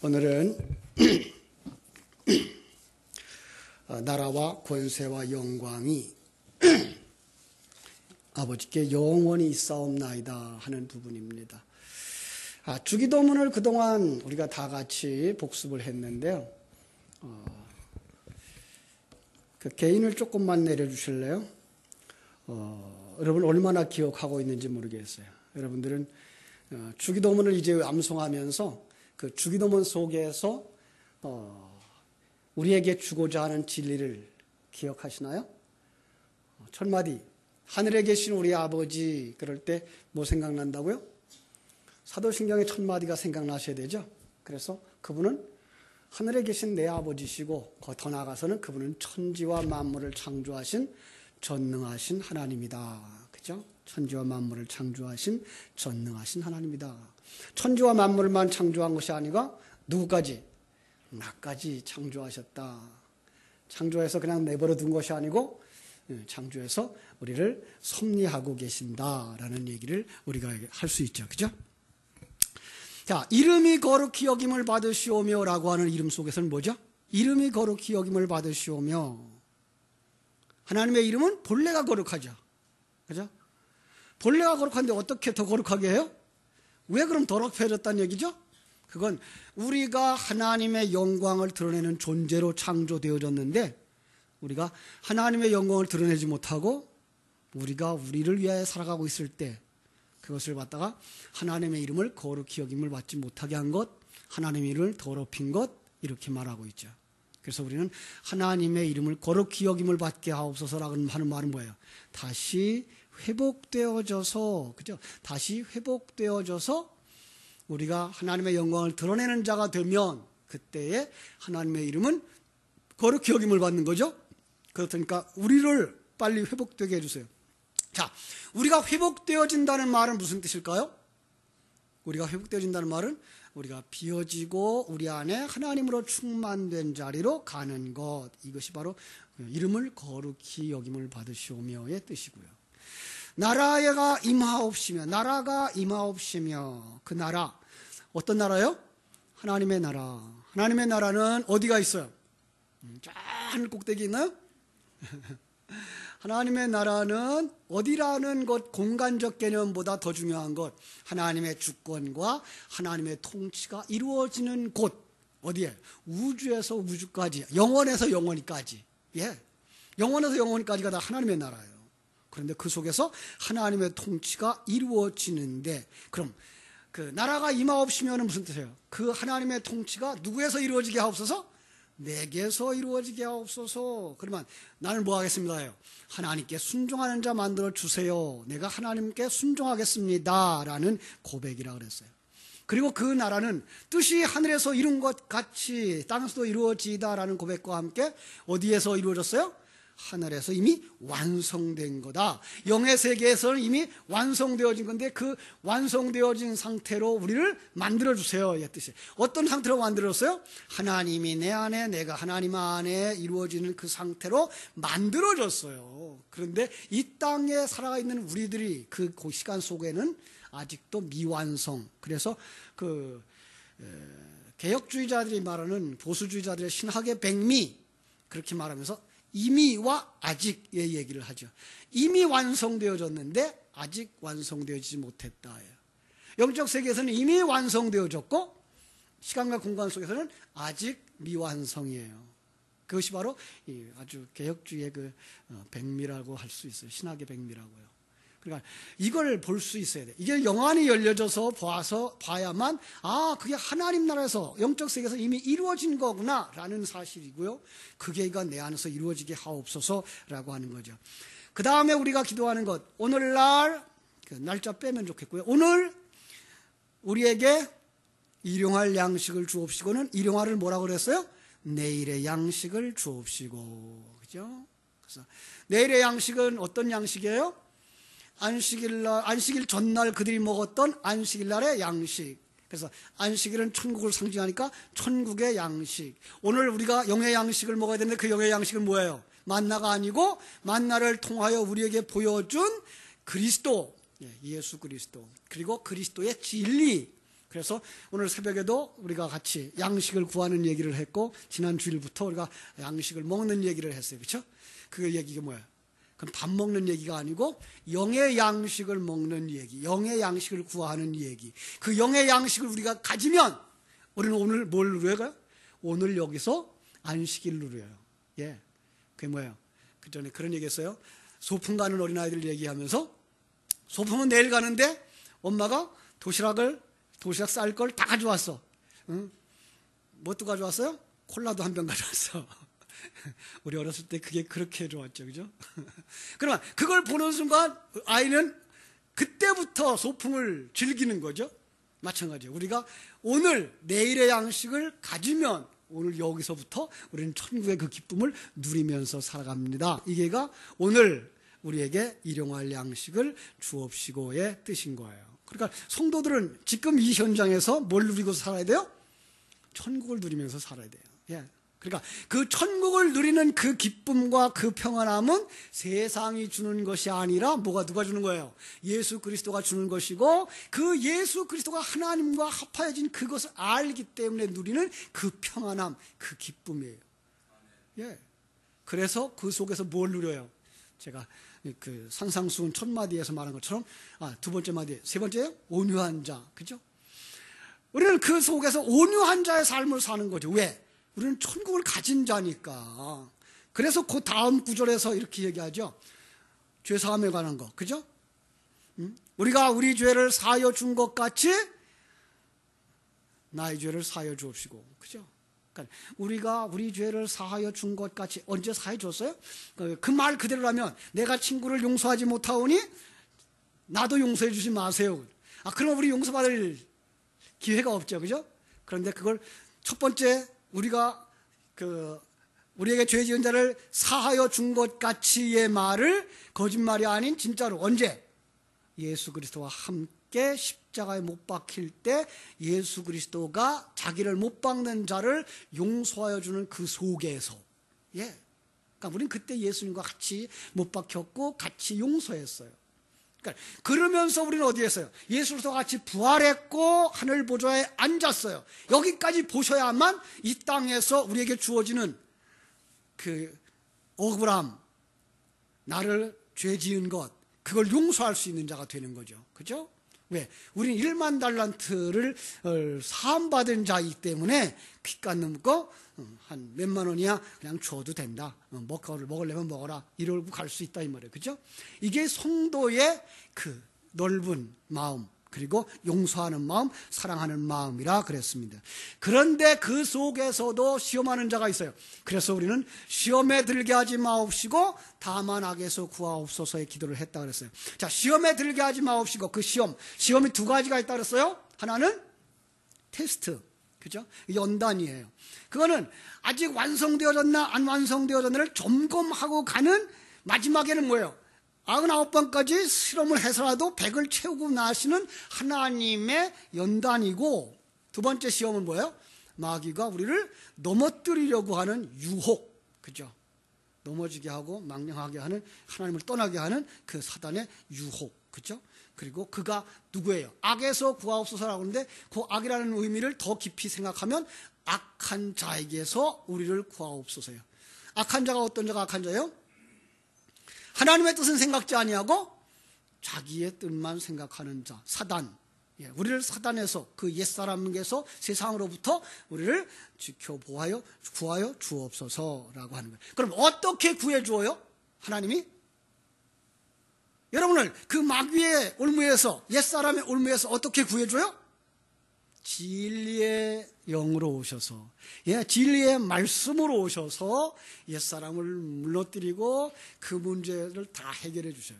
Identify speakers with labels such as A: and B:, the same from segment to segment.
A: 오늘은 나라와 권세와 영광이 아버지께 영원히 있사옵나이다 하는 부분입니다. 주기도문을 그동안 우리가 다 같이 복습을 했는데요. 그 개인을 조금만 내려주실래요? 여러분 얼마나 기억하고 있는지 모르겠어요. 여러분들은 주기도문을 이제 암송하면서 그 주기도문 속에서 우리에게 주고자 하는 진리를 기억하시나요? 첫마디, 하늘에 계신 우리 아버지, 그럴 때 뭐 생각난다고요? 사도신경의 첫마디가 생각나셔야 되죠. 그래서 그분은 하늘에 계신 내 아버지시고 더 나아가서는 그분은 천지와 만물을 창조하신 전능하신 하나님이다. 그죠? 천지와 만물을 창조하신 전능하신 하나님이다. 천지와 만물만 창조한 것이 아니고 누구까지? 나까지 창조하셨다. 창조해서 그냥 내버려 둔 것이 아니고 창조해서 우리를 섭리하고 계신다라는 얘기를 우리가 할 수 있죠. 그죠? 자, 이름이 거룩히 여김을 받으시오며 라고 하는 이름 속에서는 뭐죠? 이름이 거룩히 여김을 받으시오며. 하나님의 이름은 본래가 거룩하죠. 그죠? 본래가 거룩한데 어떻게 더 거룩하게 해요? 왜 그럼 더럽혀졌다는 얘기죠? 그건 우리가 하나님의 영광을 드러내는 존재로 창조되어졌는데 우리가 하나님의 영광을 드러내지 못하고 우리가 우리를 위하여 살아가고 있을 때 그것을 갖다가 하나님의 이름을 거룩히 여김을 받지 못하게 한 것, 하나님의 이름을 더럽힌 것, 이렇게 말하고 있죠. 그래서 우리는 하나님의 이름을 거룩히 여김을 받게 하옵소서라고 하는 말은 뭐예요? 다시 회복되어져서, 그죠? 다시 회복되어져서 우리가 하나님의 영광을 드러내는 자가 되면 그때에 하나님의 이름은 거룩히 여김을 받는 거죠. 그렇다니까 우리를 빨리 회복되게 해주세요. 자, 우리가 회복되어진다는 말은 무슨 뜻일까요? 우리가 회복되어진다는 말은 우리가 비워지고 우리 안에 하나님으로 충만된 자리로 가는 것. 이것이 바로 이름을 거룩히 여김을 받으시오며의 뜻이고요. 나라가 임하옵시며, 나라가 임하옵시며, 그 나라, 어떤 나라요? 하나님의 나라. 하나님의 나라는 어디가 있어요? 저 하늘 꼭대기 있나요? 하나님의 나라는 어디라는 것, 공간적 개념보다 더 중요한 것, 하나님의 주권과 하나님의 통치가 이루어지는 곳. 어디에? 우주에서 우주까지, 영원에서 영원히까지. 예, 영원에서 영원히까지가 다 하나님의 나라예요. 그런데 그 속에서 하나님의 통치가 이루어지는데, 그럼 그 나라가 임하옵시면은 무슨 뜻이에요? 그 하나님의 통치가 누구에서 이루어지게 하옵소서? 내게서 이루어지게 하옵소서. 그러면 나는 뭐 하겠습니다요? 하나님께 순종하는 자 만들어 주세요. 내가 하나님께 순종하겠습니다 라는 고백이라고 그랬어요. 그리고 그 나라는 뜻이 하늘에서 이룬 것 같이 땅에서도 이루어지다라는 고백과 함께 어디에서 이루어졌어요? 하늘에서 이미 완성된 거다. 영의 세계에서는 이미 완성되어진 건데 그 완성되어진 상태로 우리를 만들어주세요. 이 뜻이에요. 어떤 상태로 만들었어요? 하나님이 내 안에, 내가 하나님 안에 이루어지는 그 상태로 만들어졌어요. 그런데 이 땅에 살아가 있는 우리들이 그 시간 속에는 아직도 미완성. 그래서 그 개혁주의자들이 말하는 보수주의자들의 신학의 백미, 그렇게 말하면서 이미와 아직의 얘기를 하죠. 이미 완성되어졌는데 아직 완성되어지지 못했다. 영적 세계에서는 이미 완성되어졌고 시간과 공간 속에서는 아직 미완성이에요. 그것이 바로 아주 개혁주의의 그 백미라고 할 수 있어요. 신학의 백미라고요. 그러니까 이걸 볼 수 있어야 돼. 이게 영안이 열려져서 봐야만 그게 하나님 나라에서 영적 세계에서 이미 이루어진 거구나 라는 사실이고요. 그게 내 안에서 이루어지게 하옵소서라고 하는 거죠. 그 다음에 우리가 기도하는 것, 오늘날 날짜 빼면 좋겠고요. 오늘 우리에게 일용할 양식을 주옵시고는, 일용할을 뭐라고 그랬어요? 내일의 양식을 주옵시고. 그죠? 그래서 내일의 양식은 어떤 양식이에요? 안식일 전날 그들이 먹었던 안식일날의 양식. 그래서 안식일은 천국을 상징하니까 천국의 양식. 오늘 우리가 영의 양식을 먹어야 되는데 그 영의 양식은 뭐예요? 만나가 아니고 만나를 통하여 우리에게 보여준 그리스도, 예수 그리스도, 그리고 그리스도의 진리, 그래서 오늘 새벽에도 우리가 같이 양식을 구하는 얘기를 했고, 지난 주일부터 우리가 양식을 먹는 얘기를 했어요. 그렇죠? 그 얘기가 뭐예요? 그럼 밥 먹는 얘기가 아니고 영의 양식을 먹는 얘기, 영의 양식을 구하는 얘기. 그 영의 양식을 우리가 가지면 우리는 오늘 뭘 누려요? 오늘 여기서 안식일 누려요. 예, 그게 뭐예요? 그 전에 그런 얘기했어요. 소풍 가는 어린아이들 얘기하면서, 소풍은 내일 가는데 엄마가 도시락 쌀 걸 다 가져왔어. 응? 뭣도 가져왔어요? 콜라도 한 병 가져왔어. 우리 어렸을 때 그게 그렇게 좋았죠, 그죠? 그러면 그걸 보는 순간 아이는 그때부터 소풍을 즐기는 거죠. 마찬가지예요. 우리가 오늘 내일의 양식을 가지면 오늘 여기서부터 우리는 천국의 그 기쁨을 누리면서 살아갑니다. 이게가 오늘 우리에게 일용할 양식을 주옵시고의 뜻인 거예요. 그러니까 성도들은 지금 이 현장에서 뭘 누리고 살아야 돼요? 천국을 누리면서 살아야 돼요. 예. 그러니까 그 천국을 누리는 그 기쁨과 그 평안함은 세상이 주는 것이 아니라 누가 주는 거예요? 예수 그리스도가 주는 것이고, 그 예수 그리스도가 하나님과 합하여진 그것을 알기 때문에 누리는 그 평안함, 그 기쁨이에요. 예. 그래서 그 속에서 뭘 누려요? 제가 그 산상수훈 첫 마디에서 말한 것처럼, 두 번째 마디, 세 번째요? 온유한 자. 그죠? 우리는 그 속에서 온유한 자의 삶을 사는 거죠. 왜? 우리는 천국을 가진 자니까. 그래서 그 다음 구절에서 이렇게 얘기하죠. 죄사함에 관한 거. 그죠? 우리가 우리 죄를 사하여 준 것 같이 나의 죄를 사하여 주옵시고. 그죠? 그러니까 우리가 우리 죄를 사하여 준 것 같이, 언제 사하여 줬어요? 그 말 그대로라면 내가 친구를 용서하지 못하오니 나도 용서해 주지 마세요. 그러면 우리 용서받을 기회가 없죠. 그죠? 그런데 그걸 첫 번째, 우리가 우리에게 죄 지은 자를 사하여 준 것 같이의 말을 거짓말이 아닌 진짜로 언제? 예수 그리스도와 함께 십자가에 못 박힐 때 예수 그리스도가 자기를 못 박는 자를 용서하여 주는 그 속에서. 예. 그러니까 우리는 그때 예수님과 같이 못 박혔고 같이 용서했어요. 그러니까 그러면서 우리는 어디에 있어요? 예수 그리스도와 같이 부활했고 하늘 보좌에 앉았어요. 여기까지 보셔야만 이 땅에서 우리에게 주어지는 그 억울함, 나를 죄 지은 것, 그걸 용서할 수 있는 자가 되는 거죠. 그죠? 왜? 우리는 1만 달란트를 사함받은 자이기 때문에 귓간 넘고 한 몇만 원이야 그냥 줘도 된다. 먹으려면 먹어라. 이러고 갈 수 있다 이 말이에요. 그죠? 이게 성도의 그 넓은 마음, 그리고 용서하는 마음, 사랑하는 마음이라 그랬습니다. 그런데 그 속에서도 시험하는 자가 있어요. 그래서 우리는 시험에 들게 하지 마옵시고 다만 악에서 구하옵소서의 기도를 했다 그랬어요. 자, 시험에 들게 하지 마옵시고, 그 시험이 두 가지가 있다 그랬어요. 하나는 테스트, 그죠? 연단이에요. 그거는 아직 완성되어졌나 안 완성되어졌나를 점검하고 가는, 마지막에는 뭐예요? 99번까지 실험을 해서라도 100을 채우고 나시는 하나님의 연단이고, 두 번째 시험은 뭐예요? 마귀가 우리를 넘어뜨리려고 하는 유혹, 그죠? 넘어지게 하고 망령하게 하는, 하나님을 떠나게 하는 그 사단의 유혹, 그죠? 그리고 그가 누구예요? 악에서 구하옵소서라고 하는데, 그 악이라는 의미를 더 깊이 생각하면 악한 자에게서 우리를 구하옵소서예요. 악한 자가 어떤 자가 악한 자예요? 하나님의 뜻은 생각지 아니하고 자기의 뜻만 생각하는 자, 사단. 예, 우리를 사단에서, 그 옛사람에게서, 세상으로부터 우리를 지켜 보하여 구하여 주옵소서라고 하는 거예요. 그럼 어떻게 구해 주어요? 하나님이? 여러분을 그 마귀의 올무에서, 옛사람의 올무에서 어떻게 구해 줘요? 진리의 영으로 오셔서, 예, 진리의 말씀으로 오셔서 옛사람을 물러뜨리고 그 문제를 다 해결해 주셔요.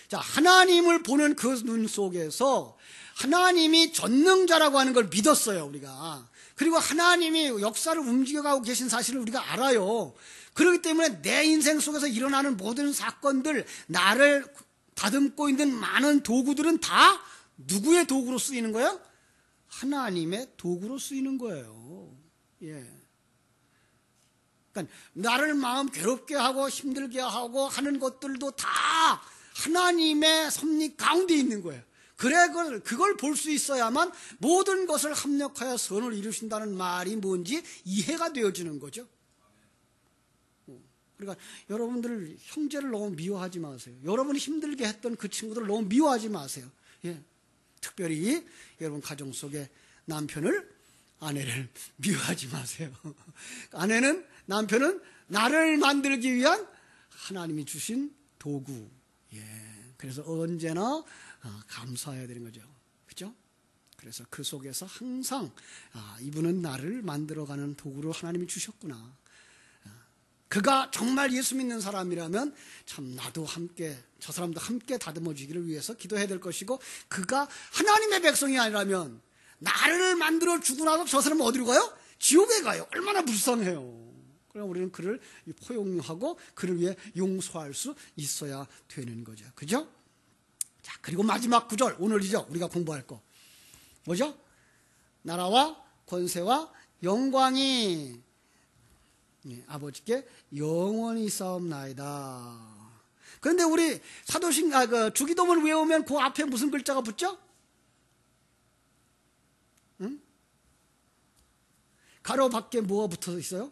A: 자, 하나님을 보는 그 눈 속에서 하나님이 전능자라고 하는 걸 믿었어요, 우리가. 그리고 하나님이 역사를 움직여가고 계신 사실을 우리가 알아요. 그렇기 때문에 내 인생 속에서 일어나는 모든 사건들, 나를 다듬고 있는 많은 도구들은 다 누구의 도구로 쓰이는 거예요? 하나님의 도구로 쓰이는 거예요. 예. 그러니까 나를 마음 괴롭게 하고 힘들게 하고 하는 것들도 다 하나님의 섭리 가운데 있는 거예요. 그래, 그걸 볼 수 있어야만 모든 것을 합력하여 선을 이루신다는 말이 뭔지 이해가 되어지는 거죠. 그러니까 여러분들 형제를 너무 미워하지 마세요. 여러분이 힘들게 했던 그 친구들을 너무 미워하지 마세요. 예. 특별히 여러분 가정 속에 아내를 미워하지 마세요. 남편은 나를 만들기 위한 하나님이 주신 도구. 예. 그래서 언제나 감사해야 되는 거죠. 그죠? 그래서 그 속에서 항상 이분은 나를 만들어가는 도구를 하나님이 주셨구나. 그가 정말 예수 믿는 사람이라면 참 나도 함께 저 사람도 함께 다듬어지기를 위해서 기도해야 될 것이고, 그가 하나님의 백성이 아니라면 나를 만들어 주고 나서 저 사람은 어디로 가요? 지옥에 가요. 얼마나 불쌍해요. 그럼 우리는 그를 포용하고 그를 위해 용서할 수 있어야 되는 거죠. 그죠? 자, 그리고 마지막 구절, 오늘이죠. 우리가 공부할 거. 뭐죠? 나라와 권세와 영광이 아버지께 영원히 싸움나이다. 그런데 우리 주기도문 외우면 그 앞에 무슨 글자가 붙죠? 응? 가로 밖에 뭐가 붙어 있어요?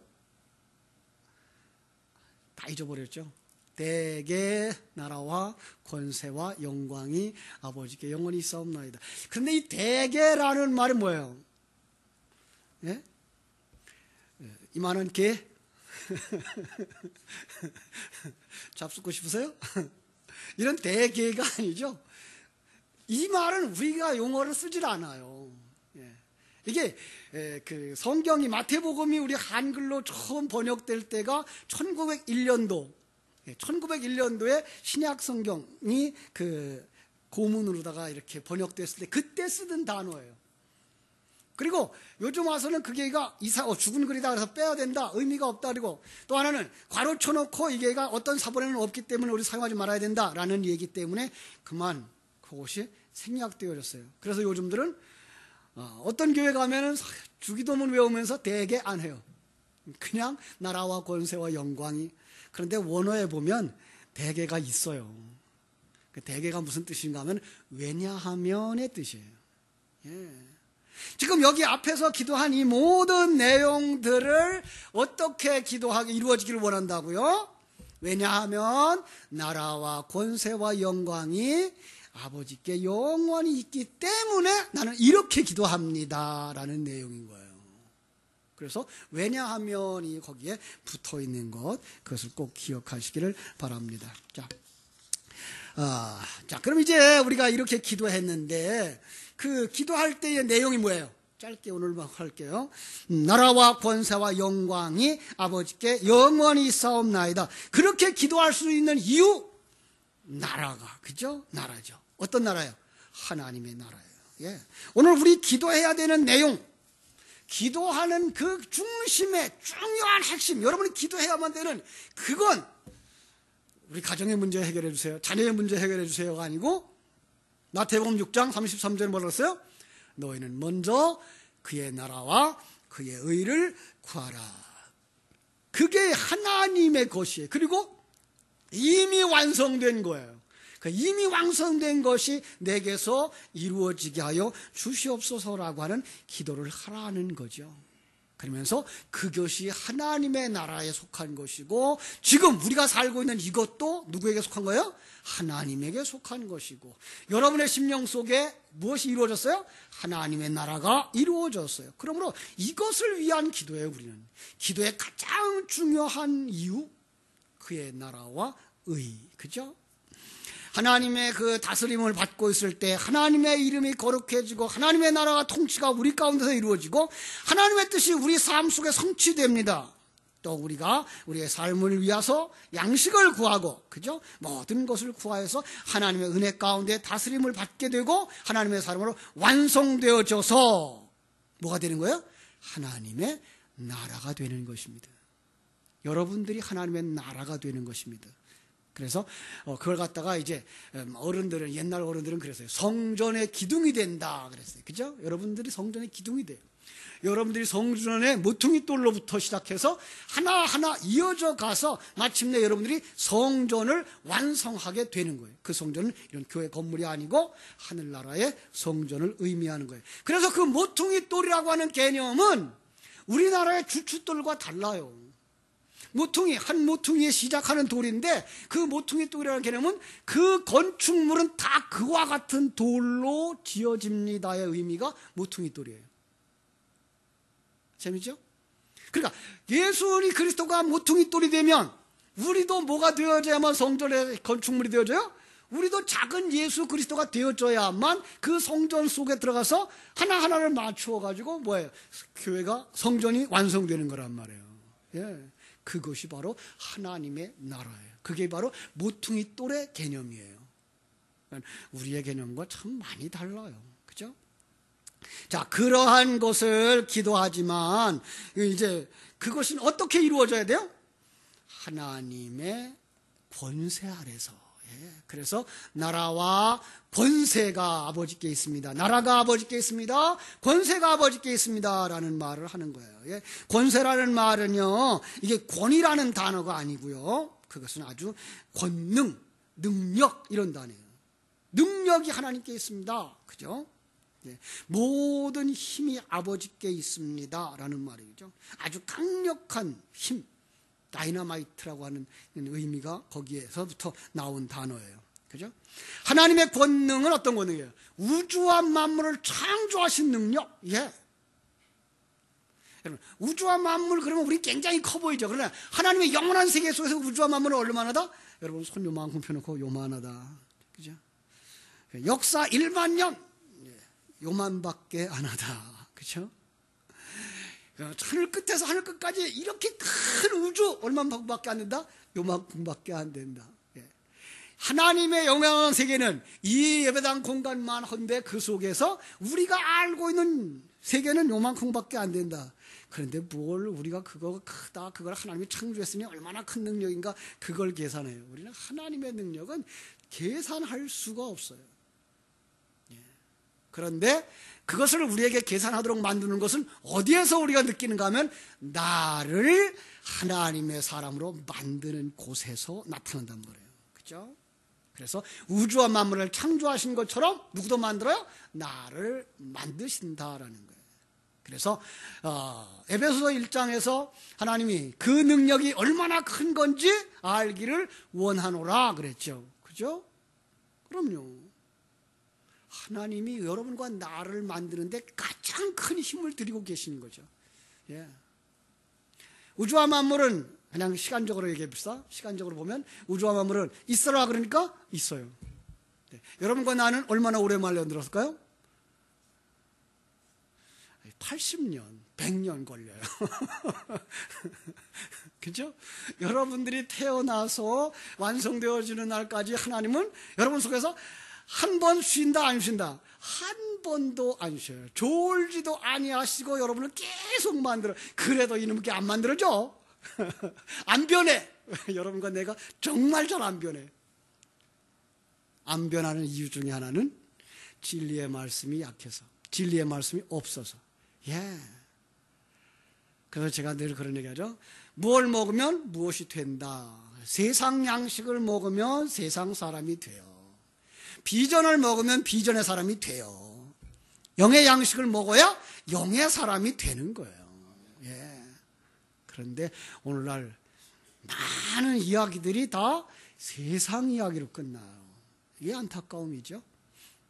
A: 다 잊어버렸죠. 대개 나라와 권세와 영광이 아버지께 영원히 싸움나이다. 그런데 이 대개라는 말은 뭐예요? 예? 이만한 개? 잡숫고 싶으세요? 이런 대개가 아니죠. 이 말은 우리가 용어를 쓰질 않아요. 이게 그 성경이 마태복음이 우리 한글로 처음 번역될 때가 1901년도에 신약 성경이 그 고문으로다가 이렇게 번역됐을 때 그때 쓰던 단어예요. 그리고 요즘 와서는 그게가 죽은 글이다 그래서 빼야 된다, 의미가 없다, 그리고 또 하나는 괄호 쳐놓고 이게가 어떤 사본에는 없기 때문에 우리 사용하지 말아야 된다라는 얘기 때문에 그만 그것이 생략되어졌어요. 그래서 요즘들은 어떤 교회 가면은 주기도문 외우면서 대개 안 해요. 그냥 나라와 권세와 영광이. 그런데 원어에 보면 대개가 있어요. 그 대개가 무슨 뜻인가 하면 왜냐하면의 뜻이에요. 예. 지금 여기 앞에서 기도한 이 모든 내용들을 어떻게 기도하게 이루어지기를 원한다고요? 왜냐하면 나라와 권세와 영광이 아버지께 영원히 있기 때문에 나는 이렇게 기도합니다 라는 내용인 거예요. 그래서 왜냐하면이 거기에 붙어 있는 것, 그것을 꼭 기억하시기를 바랍니다. 자, 그럼 이제 우리가 이렇게 기도했는데 그 기도할 때의 내용이 뭐예요? 짧게 오늘만 할게요. 나라와 권세와 영광이 아버지께 영원히 싸움나이다. 그렇게 기도할 수 있는 이유, 나라가, 그죠? 나라죠. 어떤 나라예요? 하나님의 나라예요. 예. 오늘 우리 기도해야 되는 내용, 기도하는 그 중심의 중요한 핵심, 여러분이 기도해야만 되는 그건 우리 가정의 문제 해결해 주세요, 자녀의 문제 해결해 주세요가 아니고 마태복음 6장 33절에 뭐라고 했어요? 너희는 먼저 그의 나라와 그의 의를 구하라. 그게 하나님의 것이에요. 그리고 이미 완성된 거예요. 그 이미 완성된 것이 내게서 이루어지게 하여 주시옵소서라고 하는 기도를 하라는 거죠. 그러면서 그것이 하나님의 나라에 속한 것이고, 지금 우리가 살고 있는 이것도 누구에게 속한 거예요? 하나님에게 속한 것이고, 여러분의 심령 속에 무엇이 이루어졌어요? 하나님의 나라가 이루어졌어요. 그러므로 이것을 위한 기도예요. 우리는 기도의 가장 중요한 이유, 그의 나라와 의, 그죠? 하나님의 그 다스림을 받고 있을 때 하나님의 이름이 거룩해지고 하나님의 나라가 통치가 우리 가운데서 이루어지고 하나님의 뜻이 우리 삶 속에 성취됩니다. 또 우리가 우리의 삶을 위해서 양식을 구하고, 그죠? 모든 것을 구하여서 하나님의 은혜 가운데 다스림을 받게 되고 하나님의 사람으로 완성되어져서 뭐가 되는 거예요? 하나님의 나라가 되는 것입니다. 여러분들이 하나님의 나라가 되는 것입니다. 그래서 그걸 갖다가 이제 어른들은, 옛날 어른들은 그랬어요. 성전의 기둥이 된다 그랬어요. 그죠? 여러분들이 성전의 기둥이 돼요. 여러분들이 성전의 모퉁이 돌로부터 시작해서 하나하나 이어져 가서 마침내 여러분들이 성전을 완성하게 되는 거예요. 그 성전은 이런 교회 건물이 아니고 하늘나라의 성전을 의미하는 거예요. 그래서 그 모퉁이 돌이라고 하는 개념은 우리나라의 주춧돌과 달라요. 모퉁이, 한 모퉁이에 시작하는 돌인데 그 모퉁이 돌이라는 개념은 그 건축물은 다 그와 같은 돌로 지어집니다의 의미가 모퉁이 돌이에요. 재미죠? 그러니까 예수니 그리스도가 모퉁이 돌이 되면 우리도 뭐가 되어져야만 성전의 건축물이 되어져요? 우리도 작은 예수 그리스도가 되어져야만 그 성전 속에 들어가서 하나하나를 맞추어 가지고 뭐예요? 교회가 성전이 완성되는 거란 말이에요. 예. 그것이 바로 하나님의 나라예요. 그게 바로 모퉁이 돌의 개념이에요. 우리의 개념과 참 많이 달라요. 그죠? 자, 그러한 것을 기도하지만 이제 그것은 어떻게 이루어져야 돼요? 하나님의 권세 아래서. 예, 그래서 나라와 권세가 아버지께 있습니다. 나라가 아버지께 있습니다. 권세가 아버지께 있습니다. 라는 말을 하는 거예요. 예, 권세라는 말은요, 이게 권이라는 단어가 아니고요. 그것은 아주 권능, 능력 이런 단어예요. 능력이 하나님께 있습니다. 그죠? 예, 모든 힘이 아버지께 있습니다. 라는 말이죠. 아주 강력한 힘, 다이너마이트라고 하는 의미가 거기에서부터 나온 단어예요. 그죠? 하나님의 권능은 어떤 권능이에요? 우주와 만물을 창조하신 능력. 예. 여러분, 우주와 만물 그러면 우리 굉장히 커 보이죠. 그러나 하나님의 영원한 세계 속에서 우주와 만물은 얼마나다? 여러분 손 요만큼 펴놓고 요만하다. 그죠? 역사 1만 년 요만밖에 안 하다. 그렇죠? 하늘 끝에서 하늘 끝까지 이렇게 큰 우주 얼마만큼밖에 안 된다? 요만큼밖에 안 된다. 예. 하나님의 영원한 세계는 이 예배당 공간만 한데 그 속에서 우리가 알고 있는 세계는 요만큼밖에 안 된다. 그런데 뭘 우리가 그거 크다, 그걸 하나님이 창조했으니 얼마나 큰 능력인가 그걸 계산해요. 우리는 하나님의 능력은 계산할 수가 없어요. 그런데 그것을 우리에게 계산하도록 만드는 것은 어디에서 우리가 느끼는가 하면 나를 하나님의 사람으로 만드는 곳에서 나타난단 말이에요. 그렇죠? 그래서 우주와 만물을 창조하신 것처럼 누구도 만들어요? 나를 만드신다라는 거예요. 그래서 에베소서 1장에서 하나님이 그 능력이 얼마나 큰 건지 알기를 원하노라 그랬죠. 그죠? 그럼요. 하나님이 여러분과 나를 만드는데 가장 큰 힘을 들이고 계시는 거죠. 예. 우주와 만물은 그냥 시간적으로 얘기해봅시다. 시간적으로 보면 우주와 만물은 있어라 그러니까 있어요. 네. 여러분과 나는 얼마나 오래 만들었을까요? 80년, 100년 걸려요. 그죠? 여러분들이 태어나서 완성되어지는 날까지 하나님은 여러분 속에서 한 번 쉰다 안 쉰다? 한 번도 안 쉬어요. 졸지도 아니하시고 여러분을 계속 만들어. 그래도 이놈께 안 만들어져. 안 변해. 여러분과 내가 정말 잘 안 변해. 안 변하는 이유 중에 하나는 진리의 말씀이 약해서, 진리의 말씀이 없어서. 예. 그래서 제가 늘 그런 얘기하죠. 무엇을 먹으면 무엇이 된다. 세상 양식을 먹으면 세상 사람이 돼요. 비전을 먹으면 비전의 사람이 돼요. 영의 양식을 먹어야 영의 사람이 되는 거예요. 예. 그런데 오늘날 많은 이야기들이 다 세상 이야기로 끝나요. 이게 안타까움이죠.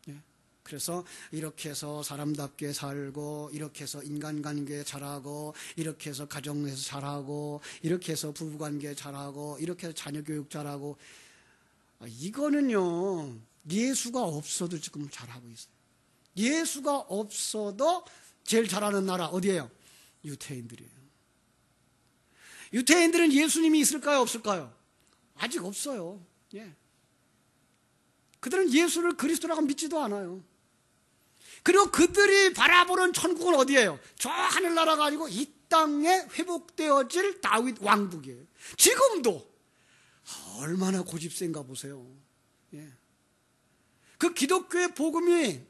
A: 예. 그래서 이렇게 해서 사람답게 살고, 이렇게 해서 인간관계 잘하고, 이렇게 해서 가정에서 잘하고, 이렇게 해서 부부관계 잘하고, 이렇게 해서 자녀교육 잘하고, 이거는요 예수가 없어도 지금 잘하고 있어요. 예수가 없어도 제일 잘하는 나라 어디예요? 유태인들이에요. 유태인들은 예수님이 있을까요? 없을까요? 아직 없어요. 예. 그들은 예수를 그리스도라고 믿지도 않아요. 그리고 그들이 바라보는 천국은 어디예요? 저 하늘나라가 아니고 이 땅에 회복되어질 다윗 왕국이에요. 지금도 얼마나 고집센가 보세요. 예. 그 기독교의 복음이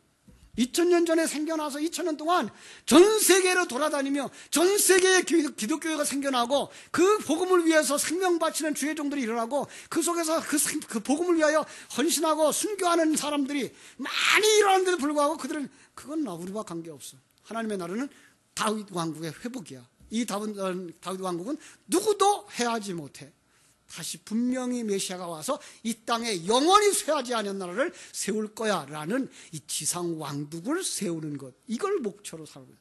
A: 2000년 전에 생겨나서 2000년 동안 전 세계로 돌아다니며 전 세계에 기독교회가 생겨나고 그 복음을 위해서 생명 바치는 주의 종들이 일어나고 그 속에서 그 복음을 위하여 헌신하고 순교하는 사람들이 많이 일어나는데도 불구하고 그건 우리와 관계없어. 하나님의 나라는 다윗 왕국의 회복이야. 이 다윗 왕국은 누구도 해하지 못해. 다시 분명히 메시아가 와서 이 땅에 영원히 쇠하지 않은 나라를 세울 거야 라는 이 지상 왕국을 세우는 것, 이걸 목표로 살고 있어요.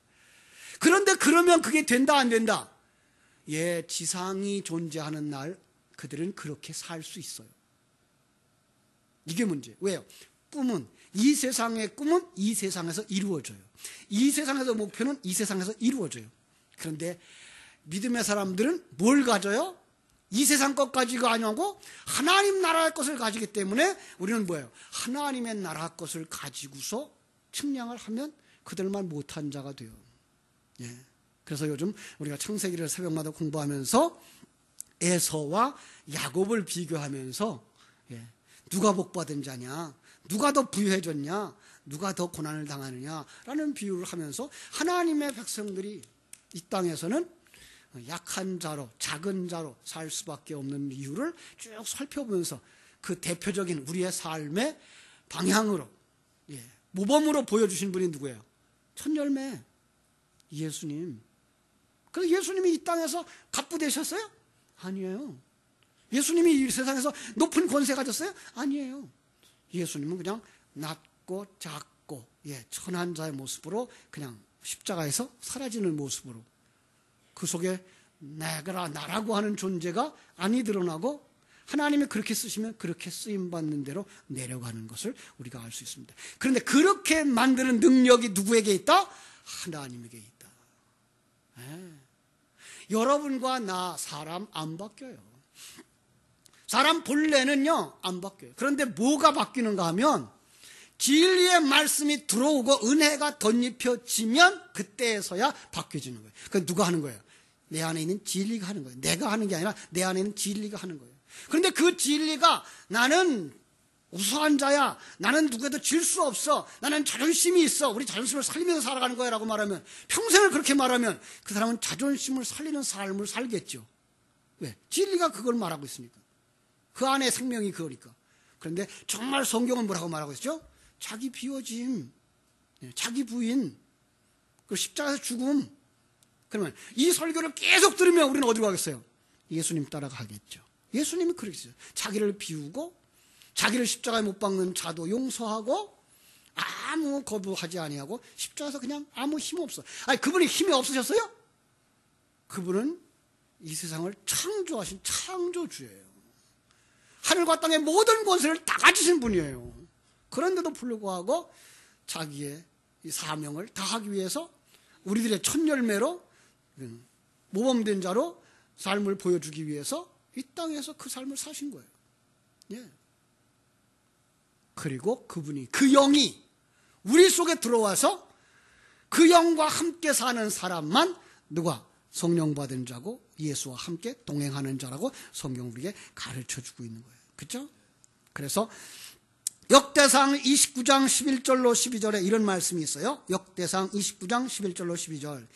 A: 그런데 그러면 그게 된다 안 된다? 예, 지상이 존재하는 날 그들은 그렇게 살 수 있어요. 이게 문제예요. 왜요? 이 세상의 꿈은 이 세상에서 이루어져요. 이 세상에서 목표는 이 세상에서 이루어져요. 그런데 믿음의 사람들은 뭘 가져요? 이 세상 것 가지고 아니하고 하나님 나라의 것을 가지기 때문에 우리는 뭐예요? 하나님의 나라 것을 가지고서 측량을 하면 그들만 못한 자가 돼요. 예. 그래서 요즘 우리가 창세기를 새벽마다 공부하면서 에서와 야곱을 비교하면서 누가 복받은 자냐, 누가 더 부유해졌냐, 누가 더 고난을 당하느냐라는 비유를 하면서 하나님의 백성들이 이 땅에서는 약한 자로, 작은 자로 살 수밖에 없는 이유를 쭉 살펴보면서 그 대표적인 우리의 삶의 방향으로, 모범으로 보여주신 분이 누구예요? 첫 열매, 예수님. 그래서 예수님이 이 땅에서 갑부되셨어요? 아니에요. 예수님이 이 세상에서 높은 권세 가졌어요? 아니에요. 예수님은 그냥 낮고 작고 천한 자의 모습으로 그냥 십자가에서 사라지는 모습으로 그 속에 나라고 하는 존재가 안이 드러나고 하나님이 그렇게 쓰시면 그렇게 쓰임받는 대로 내려가는 것을 우리가 알 수 있습니다. 그런데 그렇게 만드는 능력이 누구에게 있다? 하나님에게 있다. 여러분과 나 사람 안 바뀌어요. 사람 본래는요 안 바뀌어요. 그런데 뭐가 바뀌는가 하면 진리의 말씀이 들어오고 은혜가 덧입혀지면 그때에서야 바뀌어지는 거예요. 그건 누가 하는 거예요? 내 안에 있는 진리가 하는 거예요. 내가 하는 게 아니라 내 안에 있는 진리가 하는 거예요. 그런데 그 진리가 나는 우수한 자야, 나는 누구에도 질 수 없어, 나는 자존심이 있어, 우리 자존심을 살리면서 살아가는 거야 라고 말하면, 평생을 그렇게 말하면 그 사람은 자존심을 살리는 삶을 살겠죠. 왜? 진리가 그걸 말하고 있으니까. 그 안에 생명이 그거니까. 그런데 정말 성경은 뭐라고 말하고 있죠? 자기 비워짐, 자기 부인, 그 십자가에서 죽음. 그러면 이 설교를 계속 들으면 우리는 어디로 가겠어요? 예수님 따라가겠죠. 예수님이 그러셨어요. 자기를 비우고 자기를 십자가에 못 박는 자도 용서하고 아무 거부하지 아니하고 십자가에서 그냥 아무 힘 없어. 아니 그분이 힘이 없으셨어요? 그분은 이 세상을 창조하신 창조주예요. 하늘과 땅의 모든 권세를 다 가지신 분이에요. 그런데도 불구하고 자기의 이 사명을 다하기 위해서 우리들의 첫 열매로 모범된 자로 삶을 보여주기 위해서 이 땅에서 그 삶을 사신 거예요. 그리고 그분이, 그 영이 우리 속에 들어와서 그 영과 함께 사는 사람만 누가? 성령 받은 자고 예수와 함께 동행하는 자라고 성경 우리에게 가르쳐주고 있는 거예요. 그렇죠? 그래서 역대상 29장 11절로 12절에 이런 말씀이 있어요. 역대상 29장 11절로 12절.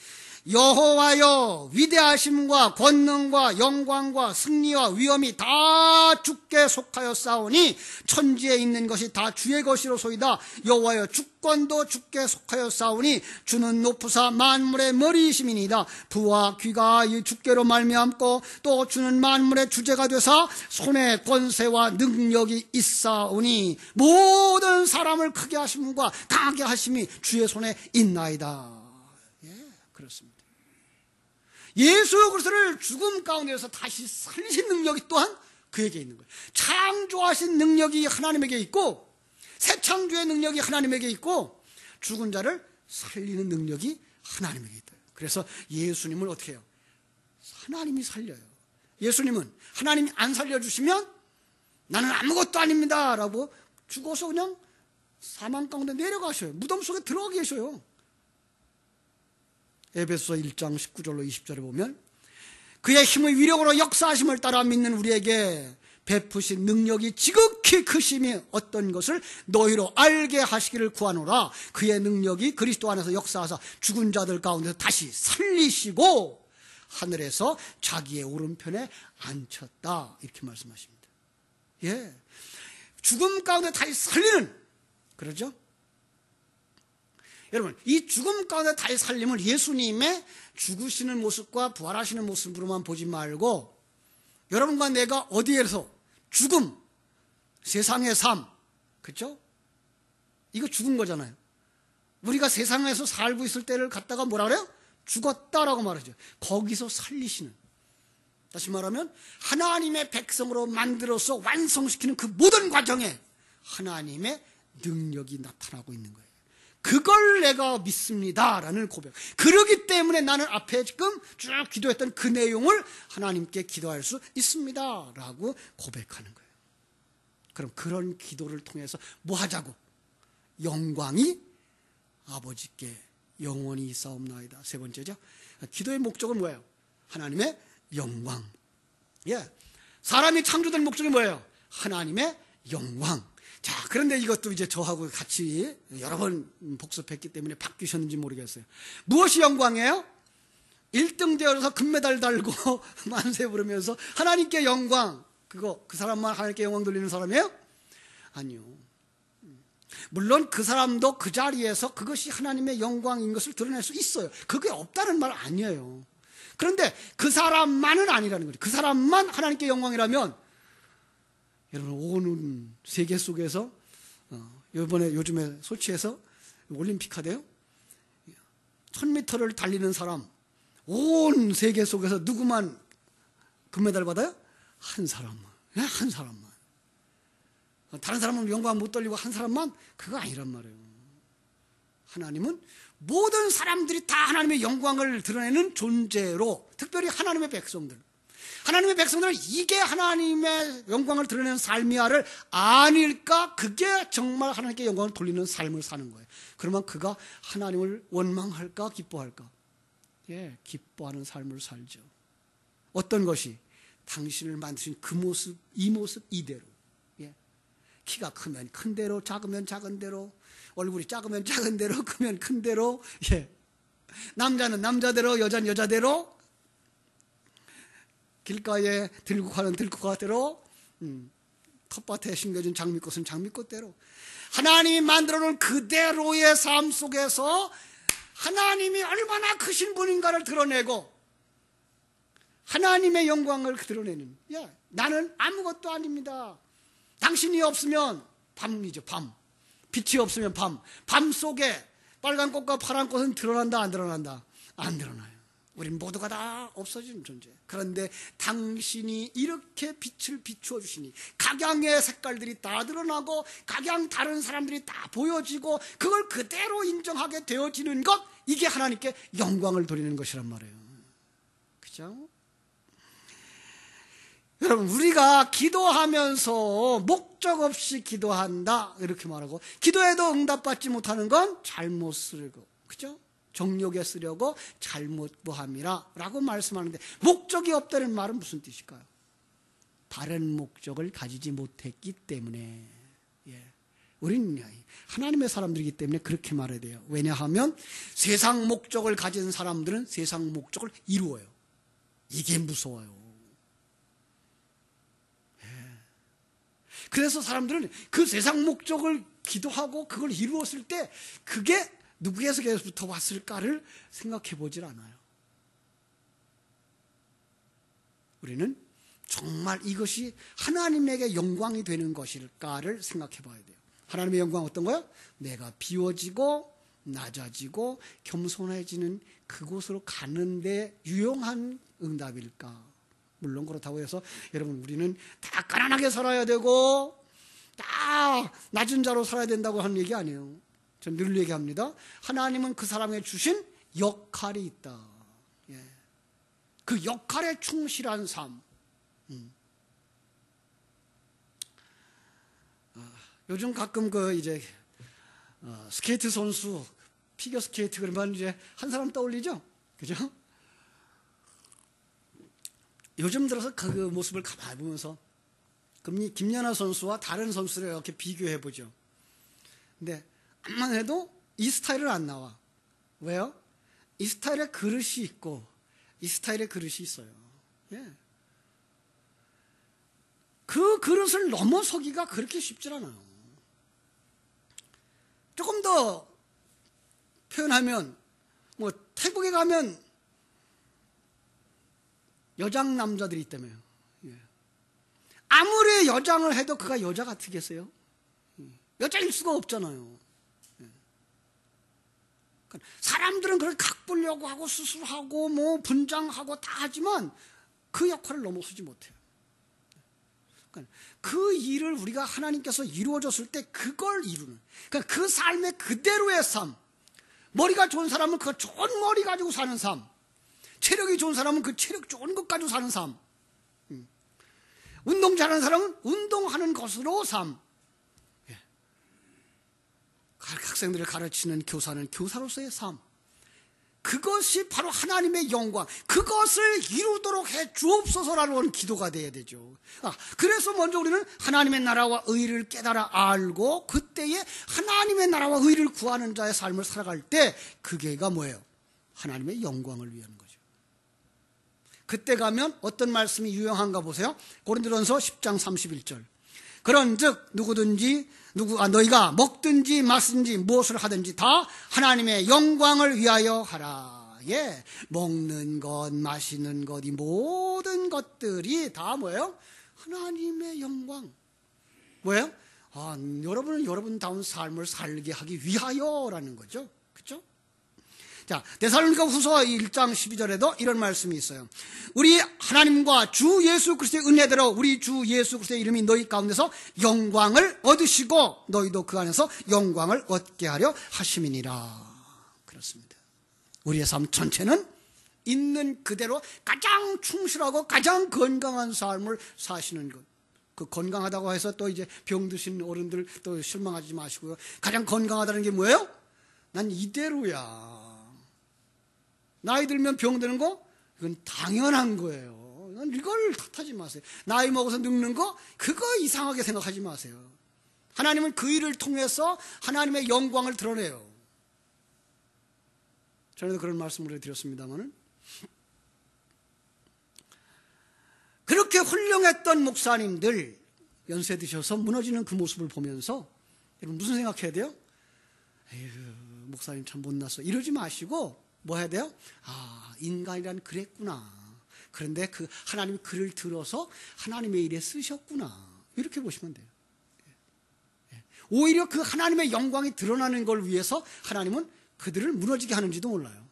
A: 여호와여, 위대하심과 권능과 영광과 승리와 위엄이 다 주께 속하여 싸우니 천지에 있는 것이 다 주의 것이로소이다. 여호와여, 주권도 주께 속하여 싸우니 주는 높으사 만물의 머리이심이니이다. 부와 귀가 주께로 말미암고 또 주는 만물의 주제가 되사 손에 권세와 능력이 있사오니 모든 사람을 크게 하심과 강하게 하심이 주의 손에 있나이다. 그렇습니다. 예수 그리스도를 죽음 가운데서 다시 살리신 능력이 또한 그에게 있는 거예요. 창조하신 능력이 하나님에게 있고 새 창조의 능력이 하나님에게 있고 죽은 자를 살리는 능력이 하나님에게 있다. 그래서 예수님을 어떻게 해요? 하나님이 살려요. 예수님은 하나님이 안 살려주시면 나는 아무것도 아닙니다 라고 죽어서 그냥 사망 가운데 내려가셔요. 무덤 속에 들어가 계셔요. 에베소서 1장 19절로 20절에 보면 그의 힘의 위력으로 역사하심을 따라 믿는 우리에게 베푸신 능력이 지극히 지극히 크심이 어떤 것을 너희로 알게 하시기를 구하노라. 그의 능력이 그리스도 안에서 역사하사 죽은 자들 가운데서 다시 살리시고 하늘에서 자기의 오른편에 앉혔다. 이렇게 말씀하십니다. 예, 죽음 가운데 다시 살리는, 그러죠? 여러분, 이 죽음 가운데 다시 살림을 예수님의 죽으시는 모습과 부활하시는 모습으로만 보지 말고, 여러분과 내가 어디에서 죽음, 세상의 삶, 그렇죠? 이거 죽은 거잖아요. 우리가 세상에서 살고 있을 때를 갖다가 뭐라 그래요? 죽었다라고 말하죠. 거기서 살리시는, 다시 말하면 하나님의 백성으로 만들어서 완성시키는 그 모든 과정에 하나님의 능력이 나타나고 있는 거예요. 그걸 내가 믿습니다라는 고백. 그러기 때문에 나는 앞에 지금 쭉 기도했던 그 내용을 하나님께 기도할 수 있습니다라고 고백하는 거예요. 그럼 그런 기도를 통해서 뭐 하자고? 영광이 아버지께 영원히 있사옵나이다. 세 번째죠. 기도의 목적은 뭐예요? 하나님의 영광. 예. 사람이 창조된 목적이 뭐예요? 하나님의 영광. 자, 그런데 이것도 이제 저하고 같이 여러 번 복습했기 때문에 바뀌셨는지 모르겠어요. 무엇이 영광이에요? 1등 되어서 금메달 달고 만세 부르면서 하나님께 영광, 그거 그 사람만 하나님께 영광 돌리는 사람이에요? 아니요. 물론 그 사람도 그 자리에서 그것이 하나님의 영광인 것을 드러낼 수 있어요. 그게 없다는 말 아니에요. 그런데 그 사람만은 아니라는 거죠. 그 사람만 하나님께 영광이라면, 여러분, 온 세계 속에서 요즘에 소치에서 올림픽 하대요. 1000m를 달리는 사람, 온 세계 속에서 누구만 금메달 받아요? 한 사람만. 한 사람만. 다른 사람은 영광 못 돌리고 한 사람만? 그거 아니란 말이에요. 하나님은 모든 사람들이 다 하나님의 영광을 드러내는 존재로, 특별히 하나님의 백성들, 하나님의 백성들은 이게 하나님의 영광을 드러내는 삶이야를 아닐까? 그게 정말 하나님께 영광을 돌리는 삶을 사는 거예요. 그러면 그가 하나님을 원망할까? 기뻐할까? 예, 기뻐하는 삶을 살죠. 어떤 것이? 당신을 만드신 그 모습, 이 모습 이대로. 예. 키가 크면 큰 대로, 작으면 작은 대로, 얼굴이 작으면 작은 대로, 크면 큰 대로. 예. 남자는 남자대로, 여자는 여자대로, 길가에 들국화는 들국화대로, 텃밭에 심겨진 장미꽃은 장미꽃대로, 하나님이 만들어 놓은 그대로의 삶 속에서 하나님이 얼마나 크신 분인가를 드러내고 하나님의 영광을 드러내는, 예, 나는 아무것도 아닙니다. 당신이 없으면 밤이죠. 밤. 빛이 없으면 밤. 밤 속에 빨간 꽃과 파란 꽃은 드러난다, 안 드러난다? 안 드러나요. 우린 모두가 다 없어지는 존재. 그런데 당신이 이렇게 빛을 비추어 주시니 각양의 색깔들이 다 드러나고 각양 다른 사람들이 다 보여지고 그걸 그대로 인정하게 되어지는 것, 이게 하나님께 영광을 돌리는 것이란 말이에요. 그죠? 여러분, 우리가 기도하면서 목적 없이 기도한다 이렇게 말하고, 기도해도 응답받지 못하는 건 잘못 쓰고, 그죠? 정욕에 쓰려고 잘못 구함이라 라고 말씀하는데, 목적이 없다는 말은 무슨 뜻일까요? 바른 목적을 가지지 못했기 때문에, 예, 우리는 하나님의 사람들이기 때문에 그렇게 말해야 돼요. 왜냐하면 세상 목적을 가진 사람들은 세상 목적을 이루어요. 이게 무서워요. 예. 그래서 사람들은 그 세상 목적을 기도하고 그걸 이루었을 때 그게 누구에게서부터 왔을까를 생각해 보질 않아요. 우리는 정말 이것이 하나님에게 영광이 되는 것일까를 생각해 봐야 돼요. 하나님의 영광 어떤 거요? 내가 비워지고 낮아지고 겸손해지는 그곳으로 가는데 유용한 응답일까? 물론 그렇다고 해서 여러분, 우리는 다 가난하게 살아야 되고 다 낮은 자로 살아야 된다고 하는 얘기 아니에요. 전 늘 얘기합니다. 하나님은 그 사람에게 주신 역할이 있다. 예. 그 역할에 충실한 삶. 요즘 가끔 스케이트 선수, 피겨 스케이트 그러면 이제 한 사람 떠올리죠? 그죠? 요즘 들어서 그 모습을 가만히 보면서 그럼 김연아 선수와 다른 선수를 이렇게 비교해 보죠. 근데 암만 해도 이 스타일은 안 나와. 왜요? 이 스타일의 그릇이 있고 이 스타일의 그릇이 있어요. 예. 그 그릇을 넘어서기가 그렇게 쉽지 않아요. 조금 더 표현하면 뭐 태국에 가면 여장 남자들이 있다며요. 예. 아무리 여장을 해도 그가 여자 같으겠어요? 여자일 수가 없잖아요. 예. 사람들은 그걸 각보려고 하고 수술하고 뭐 분장하고 다 하지만 그 역할을 넘어서지 못해요. 그 일을 우리가 하나님께서 이루어줬을 때 그걸 이루는, 그러니까 그 삶의 그대로의 삶. 머리가 좋은 사람은 그 좋은 머리 가지고 사는 삶, 체력이 좋은 사람은 그 체력 좋은 것 가지고 사는 삶, 운동 잘하는 사람은 운동하는 것으로 삶, 학생들을 가르치는 교사는 교사로서의 삶, 그것이 바로 하나님의 영광, 그것을 이루도록 해 주옵소서라는 기도가 돼야 되죠. 그래서 먼저 우리는 하나님의 나라와 의를 깨달아 알고 그때에 하나님의 나라와 의를 구하는 자의 삶을 살아갈 때 그게가 뭐예요? 하나님의 영광을 위한 거죠. 그때 가면 어떤 말씀이 유용한가 보세요. 고린도전서 10장 31절. 그런즉 너희가 먹든지 마시든지 무엇을 하든지 다 하나님의 영광을 위하여 하라. 예, 먹는 것, 마시는 것, 이 모든 것들이 다 뭐예요? 하나님의 영광. 뭐예요? 여러분은 여러분다운 삶을 살게 하기 위하여라는 거죠. 그렇죠? 자, 데살로니가 후서 1장 12절에도 이런 말씀이 있어요. 우리 하나님과 주 예수 그리스도의 은혜대로 우리 주 예수 그리스도의 이름이 너희 가운데서 영광을 얻으시고 너희도 그 안에서 영광을 얻게 하려 하심이니라. 그렇습니다. 우리의 삶 전체는 있는 그대로 가장 충실하고 가장 건강한 삶을 사시는 것. 그 건강하다고 해서 또 이제 병 드신 어른들 또 실망하지 마시고요. 가장 건강하다는 게 뭐예요? 난 이대로야. 나이 들면 병 드는 거? 이건 당연한 거예요. 이걸 탓하지 마세요. 나이 먹어서 늙는 거? 그거 이상하게 생각하지 마세요. 하나님은 그 일을 통해서 하나님의 영광을 드러내요. 전에도 그런 말씀을 드렸습니다만은 그렇게 훌륭했던 목사님들 연세 드셔서 무너지는 그 모습을 보면서 여러분 무슨 생각해야 돼요? 에휴, 목사님 참 못났어. 이러지 마시고 뭐 해야 돼요? 인간이란 그랬구나. 그런데 그 하나님이 그를 들어서 하나님의 일에 쓰셨구나. 이렇게 보시면 돼요. 오히려 그 하나님의 영광이 드러나는 걸 위해서 하나님은 그들을 무너지게 하는지도 몰라요.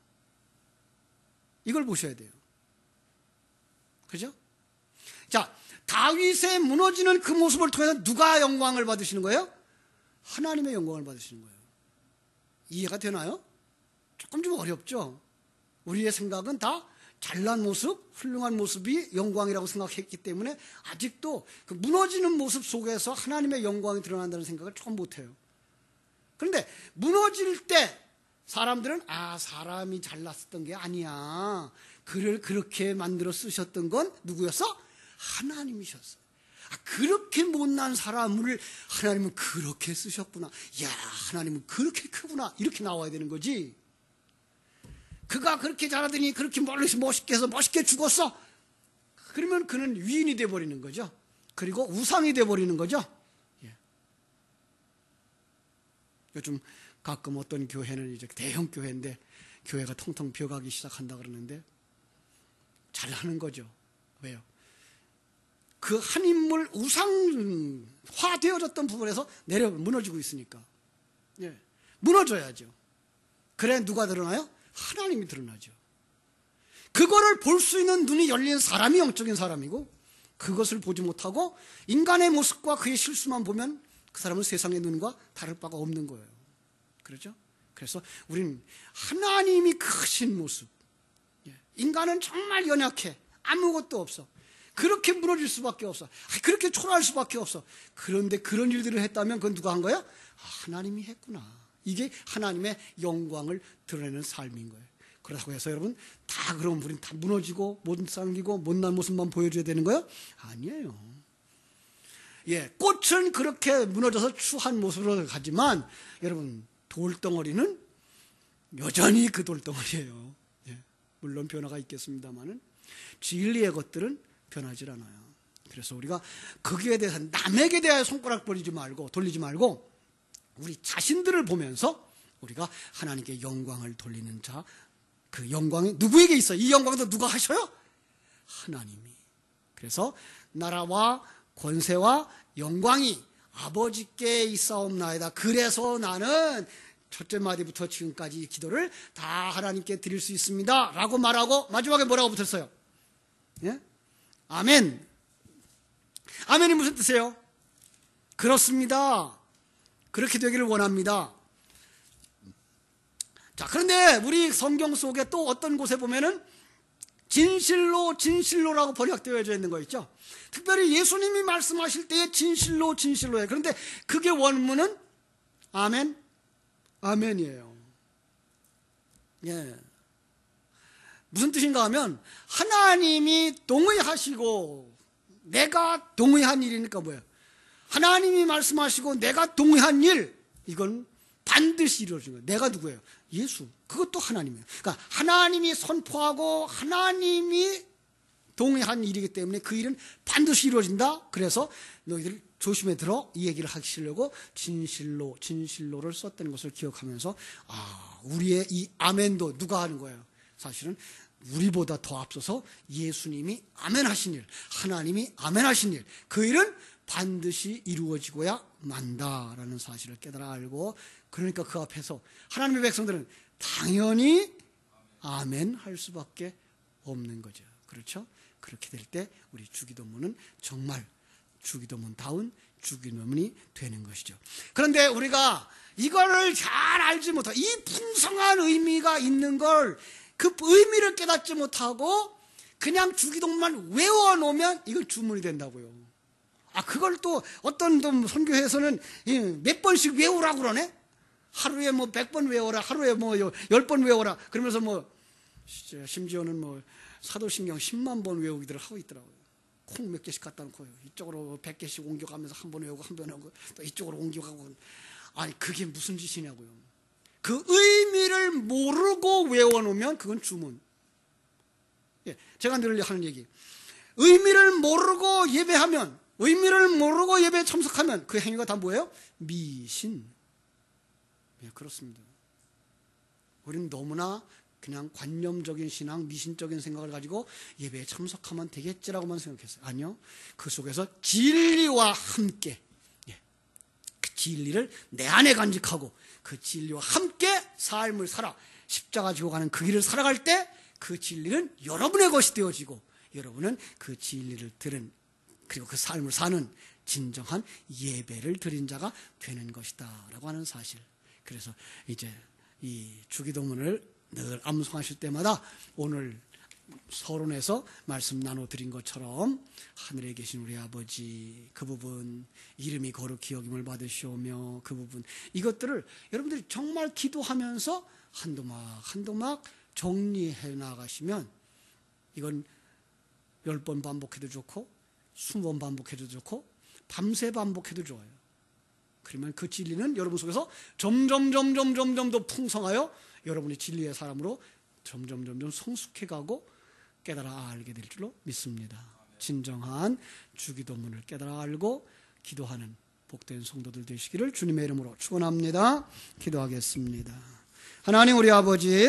A: 이걸 보셔야 돼요. 그죠? 자, 다윗의 무너지는 그 모습을 통해서 누가 영광을 받으시는 거예요? 하나님의 영광을 받으시는 거예요. 이해가 되나요? 조금 좀 어렵죠? 우리의 생각은 다 잘난 모습, 훌륭한 모습이 영광이라고 생각했기 때문에 아직도 그 무너지는 모습 속에서 하나님의 영광이 드러난다는 생각을 조금 못해요. 그런데 무너질 때 사람들은 사람이 잘났었던 게 아니야. 그를 그렇게 만들어 쓰셨던 건 누구였어? 하나님이셨어요. 그렇게 못난 사람을 하나님은 그렇게 쓰셨구나. 야, 하나님은 그렇게 크구나. 이렇게 나와야 되는 거지. 그가 그렇게 잘하더니 그렇게 멋있게 해서 멋있게 죽었어. 그러면 그는 위인이 돼버리는 거죠. 그리고 우상이 돼버리는 거죠. 예. 요즘 가끔 어떤 교회는 이제 대형 교회인데 교회가 텅텅 비어가기 시작한다 그러는데 잘하는 거죠. 왜요? 그 한 인물 우상화되어졌던 부분에서 무너지고 있으니까. 예. 무너져야죠. 그래 누가 드러나요? 하나님이 드러나죠. 그거를 볼 수 있는 눈이 열린 사람이 영적인 사람이고 그것을 보지 못하고 인간의 모습과 그의 실수만 보면 그 사람은 세상의 눈과 다를 바가 없는 거예요. 그렇죠? 그래서 우리는 하나님이 크신 모습, 인간은 정말 연약해. 아무것도 없어. 그렇게 무너질 수밖에 없어. 그렇게 초라할 수밖에 없어. 그런데 그런 일들을 했다면 그건 누가 한 거야? 하나님이 했구나. 이게 하나님의 영광을 드러내는 삶인 거예요. 그렇다고 해서 여러분 다 그럼 우리는 다 무너지고 못 살기고 못난 모습만 보여줘야 되는 거예요? 아니에요. 꽃은 그렇게 무너져서 추한 모습으로 가지만 여러분 돌덩어리는 여전히 그 돌덩어리예요. 물론 변화가 있겠습니다만은 진리의 것들은 변하지 않아요. 그래서 우리가 거기에 대해서 남에게 대하여 손가락 돌리지 말고 우리 자신들을 보면서 우리가 하나님께 영광을 돌리는 자, 그 영광이 누구에게 있어요? 이 영광도 누가 하셔요? 하나님이. 그래서 나라와 권세와 영광이 아버지께 있사옵나이다. 그래서 나는 첫째 마디부터 지금까지 기도를 다 하나님께 드릴 수 있습니다 라고 말하고 마지막에 뭐라고 붙었어요? 아멘. 아멘이 무슨 뜻이에요? 그렇습니다. 그렇게 되기를 원합니다. 자, 그런데 우리 성경 속에 또 어떤 곳에 보면은 진실로라고 번역되어져 있는 거 있죠? 특별히 예수님이 말씀하실 때에 진실로예요. 그런데 그게 원문은 아멘이에요. 무슨 뜻인가 하면 하나님이 동의하시고 내가 동의한 일이니까 뭐예요? 하나님이 말씀하시고 내가 동의한 일, 이건 반드시 이루어진 거예요. 내가 누구예요? 예수. 그것도 하나님이에요. 그러니까 하나님이 선포하고 하나님이 동의한 일이기 때문에 그 일은 반드시 이루어진다. 그래서 너희들 조심해 들어, 이 얘기를 하시려고 진실로를 썼다는 것을 기억하면서 우리의 이 아멘도 누가 하는 거예요? 사실은 우리보다 더 앞서서 예수님이 아멘하신 일, 하나님이 아멘하신 일, 그 일은 반드시 이루어지고야 만다라는 사실을 깨달아 알고, 그러니까 그 앞에서 하나님의 백성들은 당연히 아멘 할 수밖에 없는 거죠. 그렇죠? 그렇게 될 때 우리 주기도문은 정말 주기도문다운 주기도문이 되는 것이죠. 그런데 우리가 이거를 잘 알지 못하고 이 풍성한 의미가 있는 걸, 그 의미를 깨닫지 못하고 그냥 주기도문만 외워놓으면 이건 주문이 된다고요. 그걸 또 어떤 선교회에서는 몇 번씩 외우라고 그러네? 하루에 100번 외워라, 하루에 10번 외워라. 그러면서 심지어는 사도신경 10만 번 외우기들 하고 있더라고요. 콩 몇 개씩 갖다 놓고 이쪽으로 100개씩 옮겨가면서 한 번 외우고 한 번 외우고 또 이쪽으로 옮겨가고. 그게 무슨 짓이냐고요. 그 의미를 모르고 외워놓으면 그건 주문. 제가 늘 하는 얘기, 의미를 모르고 예배하면, 의미를 모르고 예배에 참석하면 그 행위가 다 뭐예요? 미신. 그렇습니다. 우리는 너무나 그냥 관념적인 신앙, 미신적인 생각을 가지고 예배에 참석하면 되겠지라고만 생각했어요. 아니요. 그 속에서 진리와 함께, 그 진리를 내 안에 간직하고 그 진리와 함께 삶을 살아 십자가 지고 가는 그 길을 살아갈 때 그 진리는 여러분의 것이 되어지고, 여러분은 그 진리를 들은, 그리고 그 삶을 사는 진정한 예배를 드린 자가 되는 것이다 라고 하는 사실. 그래서 이제 이 주기도문을 늘 암송하실 때마다 오늘 서론에서 말씀 나눠드린 것처럼 하늘에 계신 우리 아버지, 그 부분, 이름이 거룩히 여김을 받으시오며, 그 부분, 이것들을 여러분들이 정말 기도하면서 한도막 정리해 나가시면 이건 10번 반복해도 좋고 20번 반복해도 좋고 밤새 반복해도 좋아요. 그러면 그 진리는 여러분 속에서 점점 더 풍성하여 여러분이 진리의 사람으로 점점 성숙해가고 깨달아 알게 될 줄로 믿습니다. 진정한 주기도문을 깨달아 알고 기도하는 복된 성도들 되시기를 주님의 이름으로 축원합니다. 기도하겠습니다. 하나님, 우리 아버지,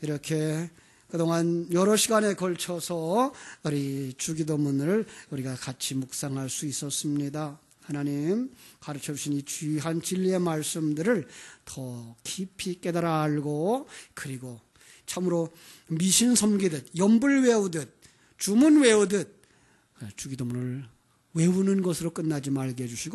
A: 이렇게 그동안 여러 시간에 걸쳐서 우리 주기도문을 우리가 같이 묵상할 수 있었습니다. 하나님, 가르쳐 주신 이 귀한 진리의 말씀들을 더 깊이 깨달아 알고, 그리고 참으로 미신 섬기듯, 연불 외우듯, 주문 외우듯 주기도문을 외우는 것으로 끝나지 말게 해주시고